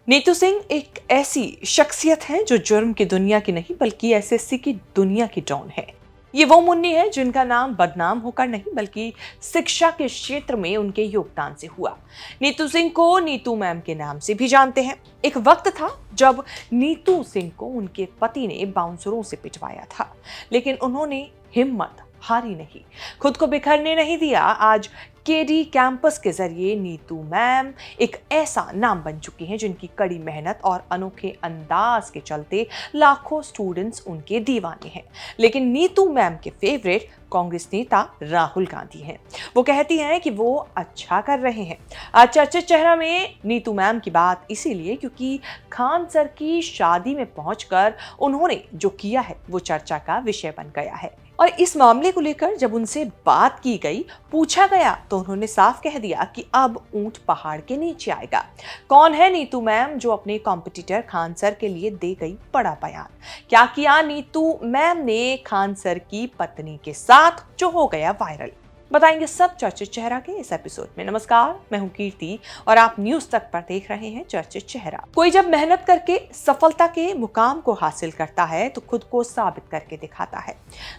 नीतू सिंह एक ऐसी शख्सियत है जो जुर्म की दुनिया की नहीं बल्कि एसएससी की दुनिया की डॉन है। ये वो मुन्नी है जिनका नाम बदनाम होकर नहीं बल्कि शिक्षा के क्षेत्र में उनके योगदान से हुआ। नीतू सिंह को नीतू मैम के नाम से भी जानते हैं। एक वक्त था जब नीतू सिंह को उनके पति ने बाउंसरों से पिटवाया था, लेकिन उन्होंने हिम्मत हारी नहीं, खुद को बिखरने नहीं दिया। आज केडी कैंपस के जरिए नीतू मैम एक ऐसा नाम बन चुकी हैं जिनकी कड़ी मेहनत और अनोखे अंदाज के चलते लाखों स्टूडेंट्स उनके दीवाने हैं। लेकिन नीतू मैम के फेवरेट कांग्रेस नेता राहुल गांधी हैं। वो कहती हैं कि वो अच्छा कर रहे हैं। आज चर्चित चेहरा में नीतू मैम की बात इसीलिए क्योंकि खान सर की शादी में पहुंचकर उन्होंने जो किया है वो चर्चा का विषय बन गया है। और इस मामले को लेकर जब उनसे बात की गई, पूछा गया, तो उन्होंने साफ कह दिया कि अब ऊंट पहाड़ के नीचे आएगा। कौन है नीतू मैम जो अपने कॉम्पिटिटर खान सर के लिए दे गई बड़ा बयान? क्या किया नीतू मैम ने खान सर की पत्नी के साथ जो हो गया वायरल? बताएंगे सब चर्चित चेहरा के इस एपिसोड में। नमस्कार, मैं हूं कीर्ति और आप न्यूज तक पर देख रहे हैं चर्चित चेहरा। कोई जब मेहनत करके सफलता के मुकाम को हासिल करता है तो खुद को साबित करके दिखाता है।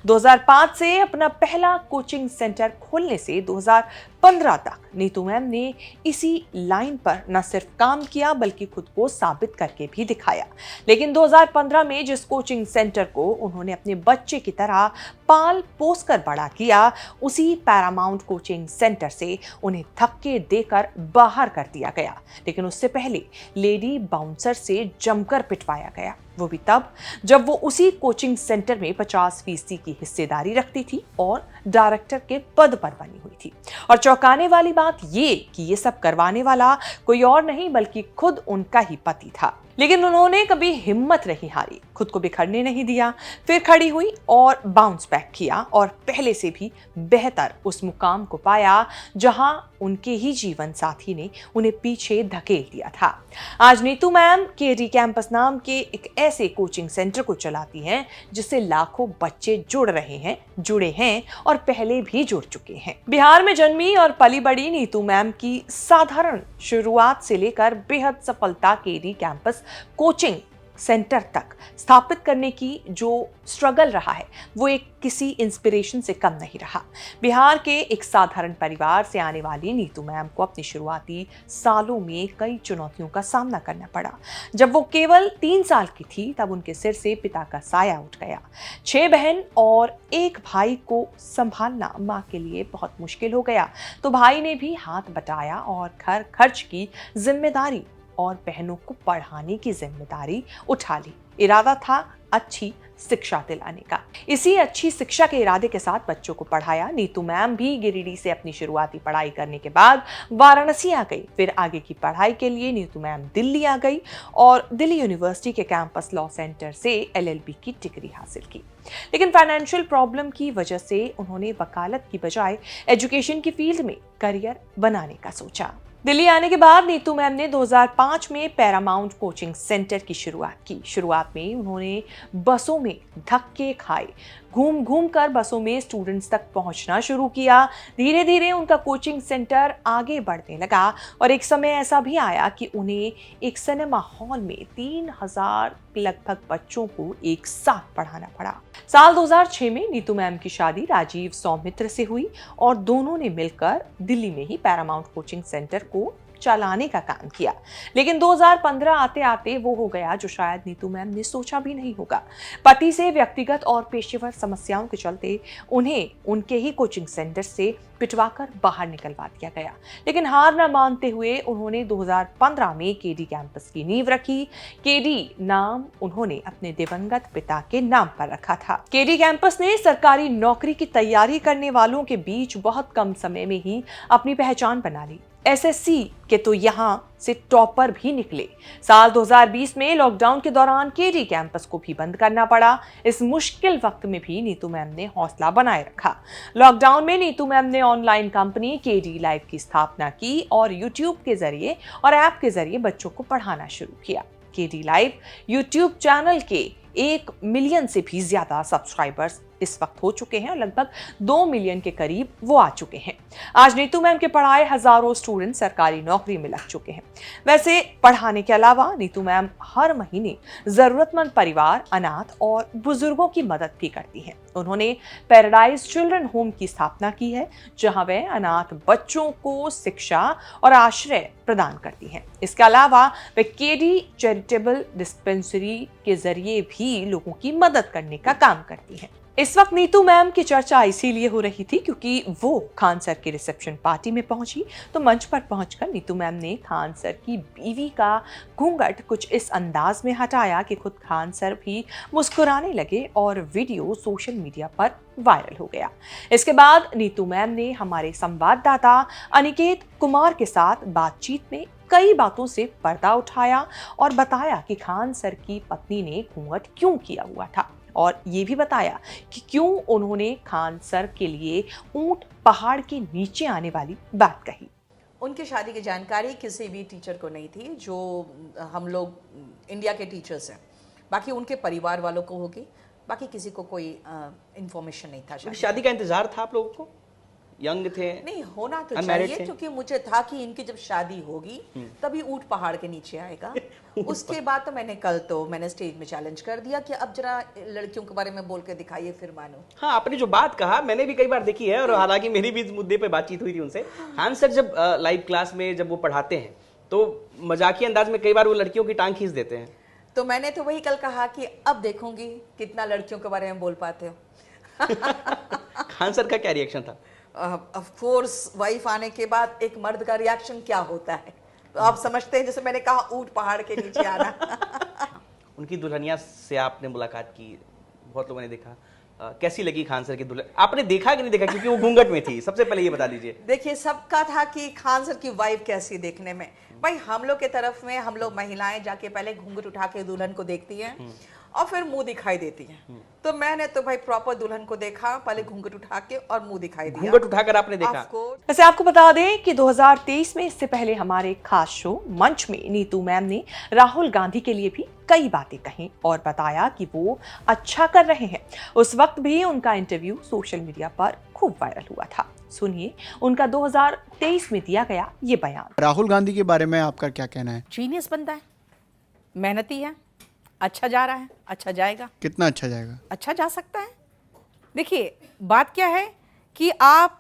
2005 से अपना पहला कोचिंग सेंटर खोलने से 2015 तक नीतू मैम ने इसी लाइन पर न सिर्फ काम किया बल्कि खुद को साबित करके भी दिखाया। लेकिन 2015 में जिस कोचिंग सेंटर को उन्होंने अपने बच्चे की तरह पाल पोस कर बड़ा किया, उसी पैरामाउंट कोचिंग सेंटर से उन्हें धक्के देकर बाहर कर दिया गया। लेकिन उससे पहले लेडी बाउंसर से जमकर पिटवाया गया, वो भी तब जब वो उसी कोचिंग सेंटर में 50% की हिस्सेदारी रखती थी और डायरेक्टर के पद पर बनी हुई थी। और चौंकाने वाली बात ये कि ये सब करवाने वाला कोई और नहीं बल्कि खुद उनका ही पति था। लेकिन उन्होंने कभी हिम्मत नहीं हारी, खुद को बिखरने नहीं दिया, फिर खड़ी हुई और बाउंस बैक किया और पहले से भी बेहतर उस मुकाम को पाया जहां उनके ही जीवन साथी ने उन्हें पीछे धकेल दिया था। आज नीतू मैम केडी कैंपस नाम के एक ऐसे कोचिंग सेंटर को चलाती हैं जिससे लाखों बच्चे जुड़े हैं और पहले भी जुड़ चुके हैं। बिहार में जन्मी और पली बड़ी नीतू मैम की साधारण शुरुआत से लेकर बेहद सफलता केडी कैंपस कोचिंग सेंटर तक स्थापित करने की जो स्ट्रगल रहा है वो एक किसी इंस्पिरेशन से कम नहीं रहा। बिहार के एक साधारण परिवार से आने वाली नीतू मैम को अपनी शुरुआती सालों में कई चुनौतियों का सामना करना पड़ा। जब वो केवल 3 साल की थी तब उनके सिर से पिता का साया उठ गया। 6 बहन और 1 भाई को संभालना माँ के लिए बहुत मुश्किल हो गया, तो भाई ने भी हाथ बटाया और घर खर्च की जिम्मेदारी और बहनों को पढ़ाने की जिम्मेदारी उठा ली। इरादा था अच्छी शिक्षा दिलाने का। इसी अच्छी शिक्षा के इरादे के साथ बच्चों को पढ़ाया। नीतू मैम भी गिरिडीह से अपनी शुरुआती पढ़ाई करने के बाद वाराणसी आ गई। फिर आगे की पढ़ाई के लिए नीतू मैम दिल्ली आ गई और दिल्ली यूनिवर्सिटी के कैंपस लॉ सेंटर से LLB की डिग्री हासिल की। लेकिन फाइनेंशियल प्रॉब्लम की वजह से उन्होंने वकालत की बजाय एजुकेशन की फील्ड में करियर बनाने का सोचा। दिल्ली आने के बाद नीतू मैम ने 2005 में पैरामाउंट कोचिंग सेंटर की शुरुआत की। शुरुआत में उन्होंने बसों में धक्के खाए, घूम घूम कर बसों में स्टूडेंट्स तक पहुंचना शुरू किया। धीरे धीरे उनका कोचिंग सेंटर आगे बढ़ने लगा और एक समय ऐसा भी आया कि उन्हें एक सिनेमा हॉल में 3000 लगभग बच्चों को एक साथ पढ़ाना पड़ा। साल 2006 में नीतू मैम की शादी राजीव सौमित्र से हुई और दोनों ने मिलकर दिल्ली में ही पैरामाउंट कोचिंग सेंटर को चलाने का काम किया। लेकिन 2015 आते आते वो हो गया जो शायद नीतू मैम ने सोचा भी नहीं होगा। पति से व्यक्तिगत और पेशेवर समस्याओं के चलते उन्हें उनके ही कोचिंग सेंटर से पिटवाकर बाहर निकलवा दिया गया। लेकिन हार न मानते हुए उन्होंने 2015 में केडी कैंपस की नींव रखी। केडी नाम उन्होंने अपने दिवंगत पिता के नाम पर रखा था। केडी कैंपस ने सरकारी नौकरी की तैयारी करने वालों के बीच बहुत कम समय में ही अपनी पहचान बना ली। एसएससी के तो यहाँ से टॉपर भी निकले। साल 2020 में लॉकडाउन के दौरान केडी कैंपस को भी बंद करना पड़ा। इस मुश्किल वक्त में भी नीतू मैम ने हौसला बनाए रखा। लॉकडाउन में नीतू मैम ने ऑनलाइन कंपनी केडी लाइव की स्थापना की और यूट्यूब के जरिए और ऐप के जरिए बच्चों को पढ़ाना शुरू किया। केडी लाइव यूट्यूब चैनल के 1 मिलियन से भी ज्यादा सब्सक्राइबर्स इस वक्त हो चुके हैं और लगभग 2 मिलियन के करीब वो आ चुके हैं। आज नीतू मैम के पढ़ाए हजारों स्टूडेंट सरकारी नौकरी में लग चुके हैं। वैसे पढ़ाने के अलावा नीतू मैम हर महीने जरूरतमंद परिवार, अनाथ और बुजुर्गों की मदद भी करती हैं। उन्होंने पैराडाइज चिल्ड्रन होम की स्थापना की है, जहां वे अनाथ बच्चों को शिक्षा और आश्रय प्रदान करती हैं। इसके अलावा वे केडी चैरिटेबल डिस्पेंसरी के जरिए भी लोगों की मदद करने का काम करती हैं। इस वक्त नीतू मैम की चर्चा इसीलिए हो रही थी क्योंकि वो खान सर की रिसेप्शन पार्टी में पहुंची तो मंच पर पहुंचकर नीतू मैम ने खान सर की बीवी का घूंघट कुछ इस अंदाज में हटाया कि खुद खान सर भी मुस्कुराने लगे और वीडियो सोशल मीडिया पर वायरल हो गया। इसके बाद नीतू मैम ने हमारे संवाददाता अनिकेत कुमार के साथ बातचीत में कई बातों से पर्दा उठाया और बताया कि खान सर की पत्नी ने घूंघट क्यों किया हुआ था और ये भी बताया कि क्यों उन्होंने खान सर के लिए ऊंट पहाड़ के नीचे आने वाली बात कही। उनकी शादी की जानकारी किसी भी टीचर को नहीं थी, जो हम लोग इंडिया के टीचर्स हैं। बाकी उनके परिवार वालों को होगी, बाकी किसी को कोई इंफॉर्मेशन नहीं था। शादी का इंतजार था आप लोगों को? यंग थे? नहीं, होना तो चाहिए क्योंकि मुझे था कि इनकी जब शादी होगी तभी ऊंट पहाड़ के नीचे आएगा। उसके बाद तो मैंने स्टेज में चैलेंज कर दिया कि अब जरा लड़कियों के बारे में बोल के दिखाइए फिर मानो। हाँ, आपने जो बात कहा मैंने भी कई बार देखी है और हालांकि मेरी भी इस मुद्दे पे बातचीत हुई थी उनसे। खान सर जब लाइव क्लास में जब वो पढ़ाते हैं तो मजाकिया अंदाज में कई बार वो लड़कियों की टांग खींच देते हैं। तो मैंने तो वही कल कहा कि अब देखूंगी कितना लड़कियों के बारे में बोल पाते हो। खान सर का क्या रिएक्शन था? ऑफ कोर्स वाइफ आने के बाद एक मर्द का रिएक्शन क्या होता है तो आप समझते हैं, जैसे मैंने कहा ऊंट पहाड़ के नीचे आना। उनकी दुल्हनिया से आपने मुलाकात की, बहुत लोगों ने देखा, कैसी लगी खान सर की दुल्हन? आपने देखा कि नहीं देखा, क्योंकि वो घूंघट में थी? सबसे पहले ये बता दीजिए। देखिए, सबका था कि खान सर की वाइफ कैसी देखने में। भाई हम लोग के तरफ में हम लोग महिलाएं जाके पहले घूंघट उठा के दुल्हन को देखती हैं और फिर मुंह दिखाई देती हैं। तो मैंने तो भाई प्रॉपर दुल्हन को देखा, पहले घूंघट उठा के और मुंह दिखाई दिया। घूंघट उठाकर आपने देखा? वैसे आपको बता दें कि 2023 में इससे पहले हमारे खास शो मंच में नीतू मैम ने राहुल गांधी के लिए भी कई बातें कही और बताया कि वो अच्छा कर रहे हैं। उस वक्त भी उनका इंटरव्यू सोशल मीडिया पर खूब वायरल हुआ था। सुनिए उनका 2023 में दिया गया ये बयान। राहुल गांधी के बारे में आपका क्या कहना है? जीनियस बंदा है, मेहनती है, अच्छा जा रहा है, अच्छा जाएगा। कितना अच्छा जाएगा? अच्छा जा सकता है। देखिए बात क्या है कि आप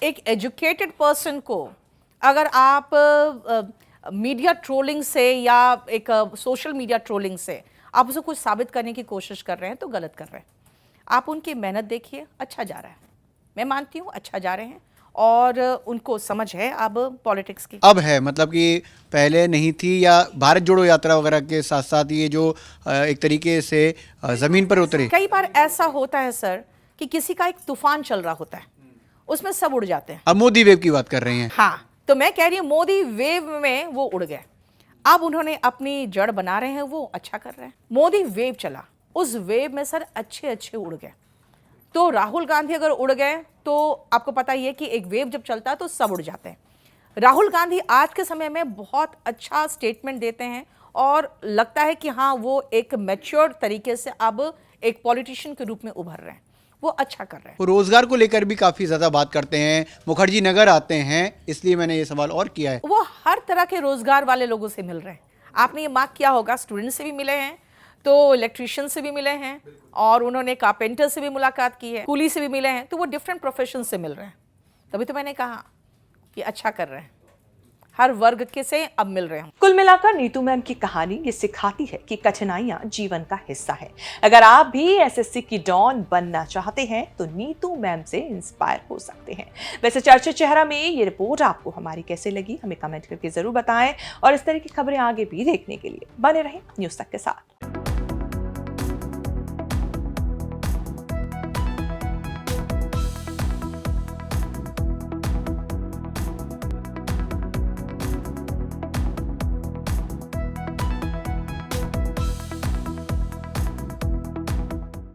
एक एजुकेटेड पर्सन को अगर आप मीडिया ट्रोलिंग से या एक सोशल मीडिया ट्रोलिंग से आप उसे कुछ साबित करने की कोशिश कर रहे हैं तो गलत कर रहे हैं। आप उनकी मेहनत देखिए, अच्छा जा रहा है, मैं मानती हूँ अच्छा जा रहे हैं और उनको समझ है अब पॉलिटिक्स की। अब है मतलब कि पहले नहीं थी, या भारत जोड़ो यात्रा वगैरह के साथ साथ ये जो एक तरीके से जमीन पर उतरे? कई बार ऐसा होता है सर कि किसी का एक तूफान चल रहा होता है, उसमें सब उड़ जाते हैं। अब मोदी वेव की बात कर रही हैं? हाँ, तो मैं कह रही हूँ मोदी वेव में वो उड़ गए, अब उन्होंने अपनी जड़ बना रहे हैं, वो अच्छा कर रहे हैं। मोदी वेव चला, उस वेव में सर अच्छे उड़ गए। तो राहुल गांधी अगर उड़ गए तो आपको पता ही है कि एक वेव जब चलता है तो सब उड़ जाते हैं। राहुल गांधी आज के समय में बहुत अच्छा स्टेटमेंट देते हैं और लगता है कि हाँ वो एक मैच्योर तरीके से अब एक पॉलिटिशियन के रूप में उभर रहे हैं, वो अच्छा कर रहे हैं। वो रोजगार को लेकर भी काफी ज्यादा बात करते हैं, मुखर्जी नगर आते हैं, इसलिए मैंने ये सवाल और किया है। वो हर तरह के रोजगार वाले लोगों से मिल रहे हैं। आपने ये मार्क किया होगा, स्टूडेंट से भी मिले हैं, तो इलेक्ट्रीशियन से भी मिले हैं और उन्होंने कारपेंटर से भी मुलाकात की है, कूली से भी मिले हैं, तो वो डिफरेंट प्रोफेशन से मिल रहे हैं। तभी तो मैंने कहा कि अच्छा कर रहे हैं, हर वर्ग के से अब मिल रहे हैं। कुल मिलाकर नीतू मैम की कहानी ये सिखाती है कि कठिनाइयां जीवन का हिस्सा है। अगर आप भी एसएससी की डॉन बनना चाहते हैं तो नीतू मैम से इंस्पायर हो सकते हैं। वैसे चर्चा चेहरा में ये रिपोर्ट आपको हमारी कैसे लगी, हमें कमेंट करके जरूर बताएं और इस तरह की खबरें आगे भी देखने के लिए बने रहें न्यूज़ तक के साथ।